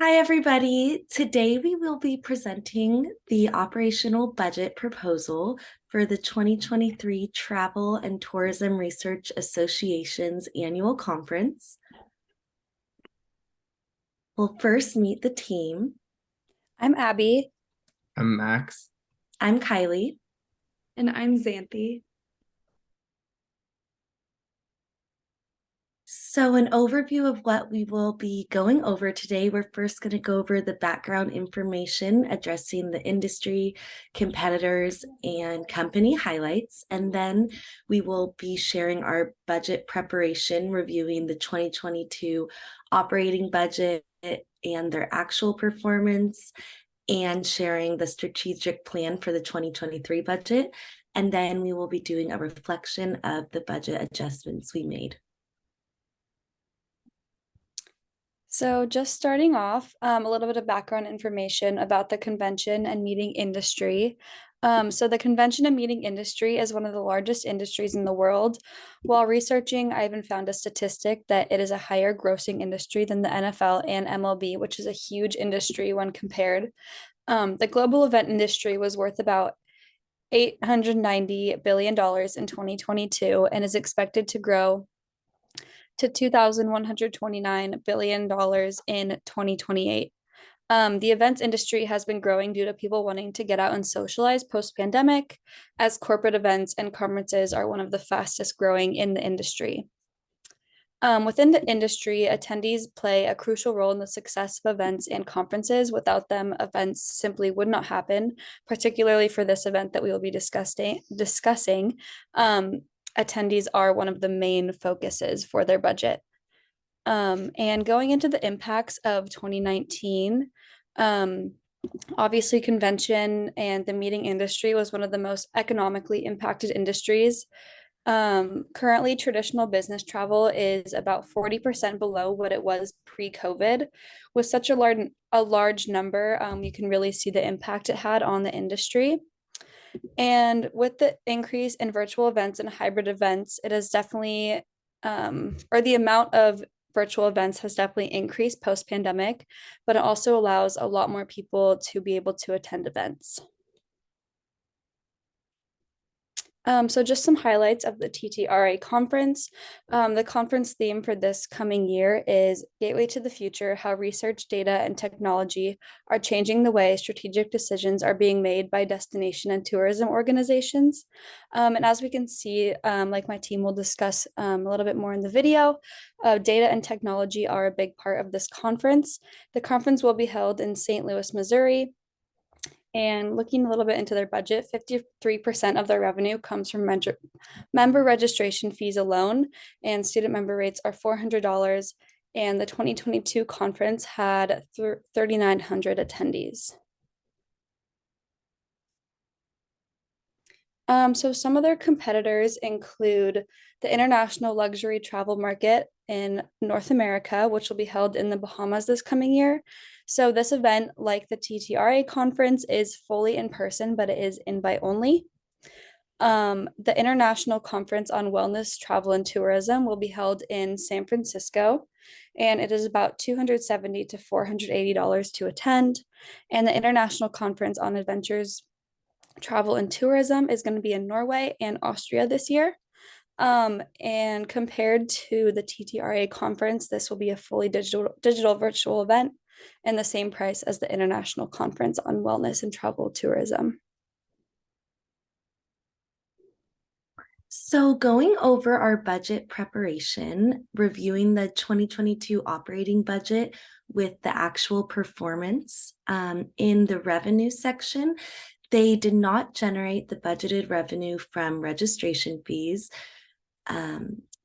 Hi, everybody. Today we will be presenting the operational budget proposal for the 2023 Travel and Tourism Research Association's annual conference. We'll first meet the team. I'm Abby. I'm Max. I'm Kylie. And I'm Xanthi. So an overview of what we will be going over today. We're first going to go over the background information addressing the industry, competitors, and company highlights. And then we will be sharing our budget preparation, reviewing the 2022 operating budget and their actual performance, and sharing the strategic plan for the 2023 budget. And then we will be doing a reflection of the budget adjustments we made. So just starting off, a little bit of background information about the convention and meeting industry. So the convention and meeting industry is one of the largest industries in the world. While researching, I even found a statistic that it is a higher grossing industry than the NFL and MLB, which is a huge industry when compared. The global event industry was worth about $890 billion in 2022 and is expected to grow to $2,129 billion in 2028. The events industry has been growing due to people wanting to get out and socialize post-pandemic, as corporate events and conferences are one of the fastest growing in the industry. Within the industry, attendees play a crucial role in the success of events and conferences. Without them, events simply would not happen, particularly for this event that we will be discussing. Attendees are one of the main focuses for their budget. And going into the impacts of 2019, obviously convention and the meeting industry was one of the most economically impacted industries. Currently, traditional business travel is about 40% below what it was pre-COVID. With such a large number, you can really see the impact it had on the industry. And with the increase in virtual events and hybrid events, it has definitely, or the amount of virtual events has definitely increased post-pandemic, but it also allows a lot more people to be able to attend events. So just some highlights of the TTRA conference. The conference theme for this coming year is Gateway to the Future, How Research, Data, and Technology are Changing the Way Strategic Decisions are Being Made by Destination and Tourism Organizations. And as we can see, like my team will discuss a little bit more in the video, data and technology are a big part of this conference. The conference will be held in St. Louis, Missouri. And looking a little bit into their budget, 53% of their revenue comes from member registration fees alone, and student member rates are $400. And the 2022 conference had 3,900 attendees. So some of their competitors include the International Luxury Travel Market in North America, which will be held in the Bahamas this coming year. So this event, like the TTRA conference, is fully in person, but it is invite only. The International Conference on Wellness, Travel, and Tourism will be held in San Francisco, and it is about $270 to $480 to attend. And the International Conference on Adventures, Travel, and Tourism is going to be in Norway and Austria this year. And compared to the TTRA conference, this will be a fully digital virtual event and the same price as the International Conference on Wellness and Travel Tourism. So going over our budget preparation, reviewing the 2022 operating budget with the actual performance in the revenue section, they did not generate the budgeted revenue from registration fees.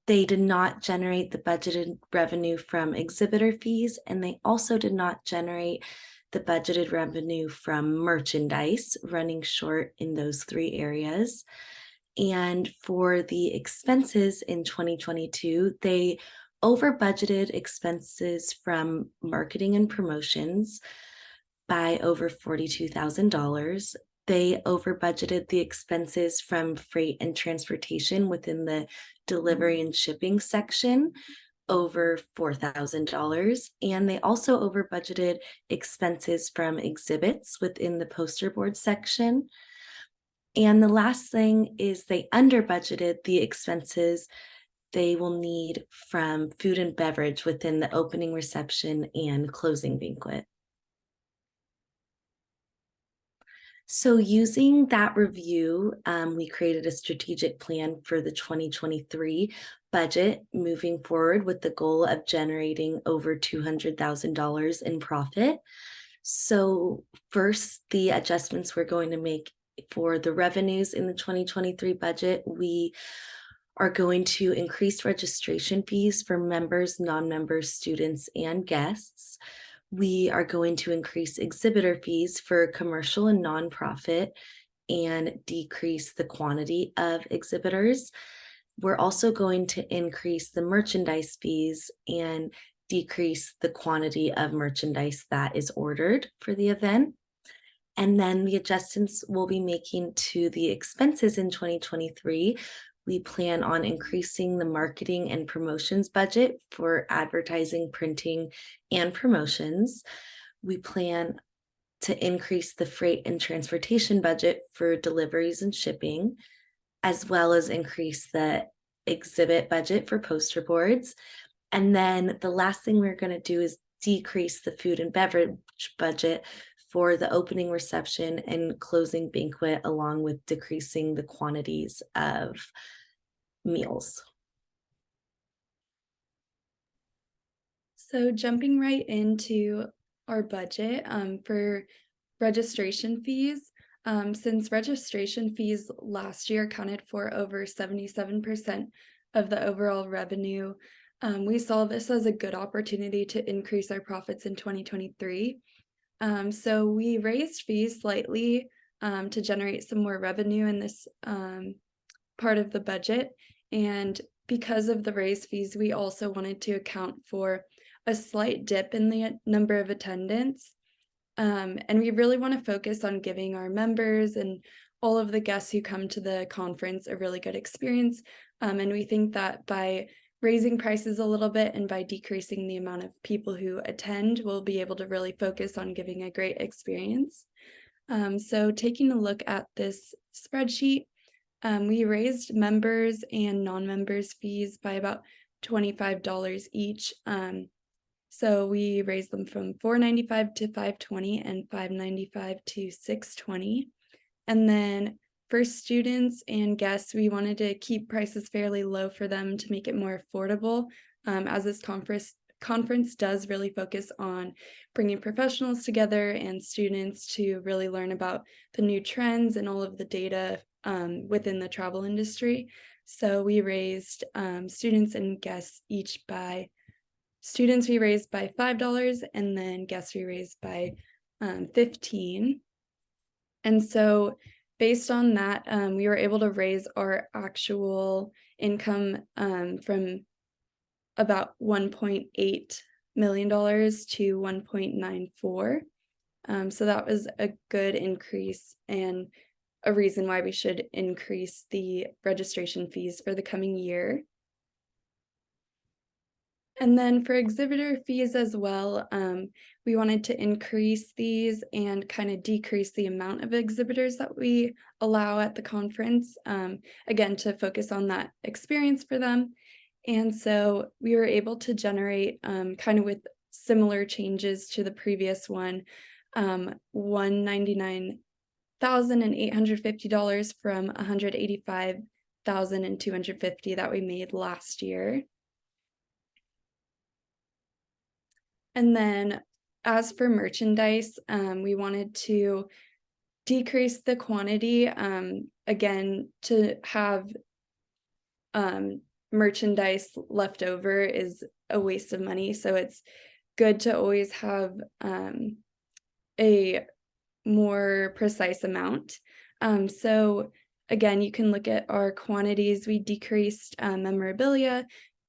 They did not generate the budgeted revenue from exhibitor fees, and they also did not generate the budgeted revenue from merchandise, running short in those three areas. And for the expenses in 2022, they over budgeted expenses from marketing and promotions by over $42,000. They over budgeted the expenses from freight and transportation within the delivery and shipping section over $4,000, and they also over budgeted expenses from exhibits within the poster board section. And the last thing is they under budgeted the expenses they will need from food and beverage within the opening reception and closing banquet. So using that review, we created a strategic plan for the 2023 budget moving forward with the goal of generating over $200,000 in profit. So first, the adjustments we're going to make for the revenues in the 2023 budget, we are going to increase registration fees for members, non-members, students, and guests. We are going to increase exhibitor fees for commercial and nonprofit and decrease the quantity of exhibitors. We're also going to increase the merchandise fees and decrease the quantity of merchandise that is ordered for the event. And then the adjustments we'll be making to the expenses in 2023, we plan on increasing the marketing and promotions budget for advertising, printing, and promotions. We plan to increase the freight and transportation budget for deliveries and shipping, as well as increase the exhibit budget for poster boards. And then the last thing we're going to do is decrease the food and beverage budget for the opening reception and closing banquet, along with decreasing the quantities of meals. So jumping right into our budget for registration fees, since registration fees last year accounted for over 77% of the overall revenue, we saw this as a good opportunity to increase our profits in 2023. So we raised fees slightly to generate some more revenue in this part of the budget. And because of the raised fees, we also wanted to account for a slight dip in the number of attendants. And we really want to focus on giving our members and all of the guests who come to the conference a really good experience. And we think that by raising prices a little bit and by decreasing the amount of people who attend, we'll be able to really focus on giving a great experience. So taking a look at this spreadsheet, we raised members and non-members fees by about $25 each. So we raised them from $4.95 to $5.20 and $5.95 to $6.20. And then for students and guests, we wanted to keep prices fairly low for them to make it more affordable, as this conference does really focus on bringing professionals together and students to really learn about the new trends and all of the data within the travel industry. So we raised students and guests each by, students we raised by $5 and then guests we raised by $15. And so based on that, we were able to raise our actual income from about $1.8 million to $1.94. So that was a good increase and a reason why we should increase the registration fees for the coming year. And then for exhibitor fees as well, we wanted to increase these and kind of decrease the amount of exhibitors that we allow at the conference, again, to focus on that experience for them. And so we were able to generate kind of with similar changes to the previous one, $199,850 from $185,250 that we made last year. And then as for merchandise, we wanted to decrease the quantity, again, to have merchandise left over is a waste of money. So it's good to always have a more precise amount. So again, you can look at our quantities. We decreased memorabilia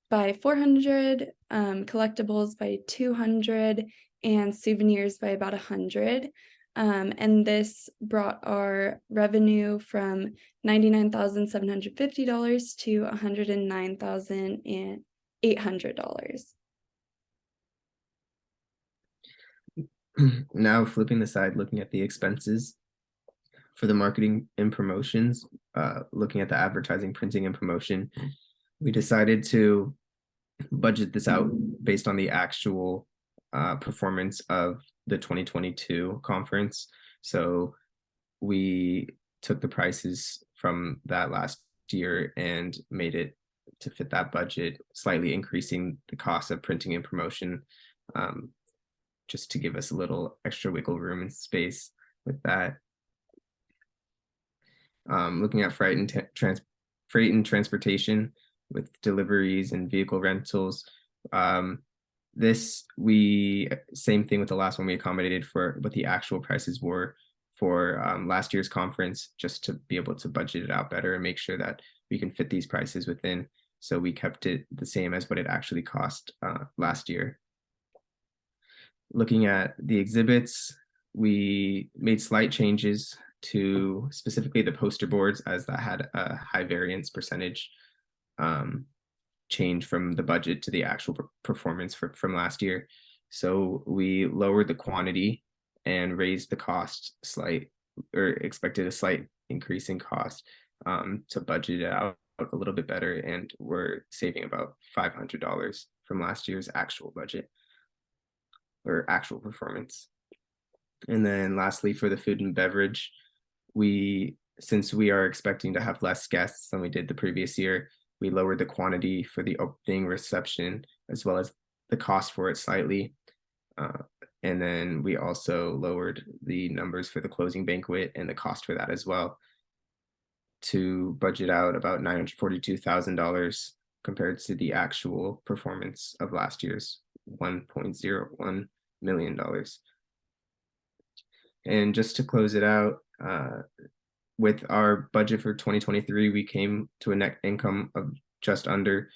by 400, collectibles by 200, and souvenirs by about 100. And this brought our revenue from $99,750 to $109,000 $800. Now flipping the side, looking at the expenses for the marketing and promotions, looking at the advertising, printing, and promotion, we decided to budget this out based on the actual performance of the 2022 conference. So we took the prices from that last year and made it to fit that budget, slightly increasing the cost of printing and promotion, just to give us a little extra wiggle room and space with that. Looking at freight and transportation with deliveries and vehicle rentals. Same thing with the last one, we accommodated for what the actual prices were for last year's conference, just to be able to budget it out better and make sure that we can fit these prices within. So we kept it the same as what it actually cost last year. Looking at the exhibits, we made slight changes to specifically the poster boards, as that had a high variance percentage change from the budget to the actual performance from last year. So we lowered the quantity and raised the cost expected a slight increase in cost to budget it out a little bit better, and we're saving about $500 from last year's actual budget or actual performance. And then lastly, for the food and beverage, since we are expecting to have less guests than we did the previous year, we lowered the quantity for the opening reception as well as the cost for it slightly. And then we also lowered the numbers for the closing banquet and the cost for that as well, to budget out about $942,000 compared to the actual performance of last year's $1.01 million. And just to close it out, with our budget for 2023, we came to a net income of just under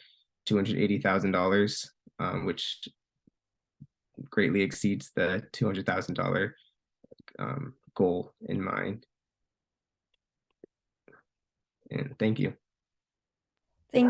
$280,000, which greatly exceeds the $200,000 goal in mind. And thank you.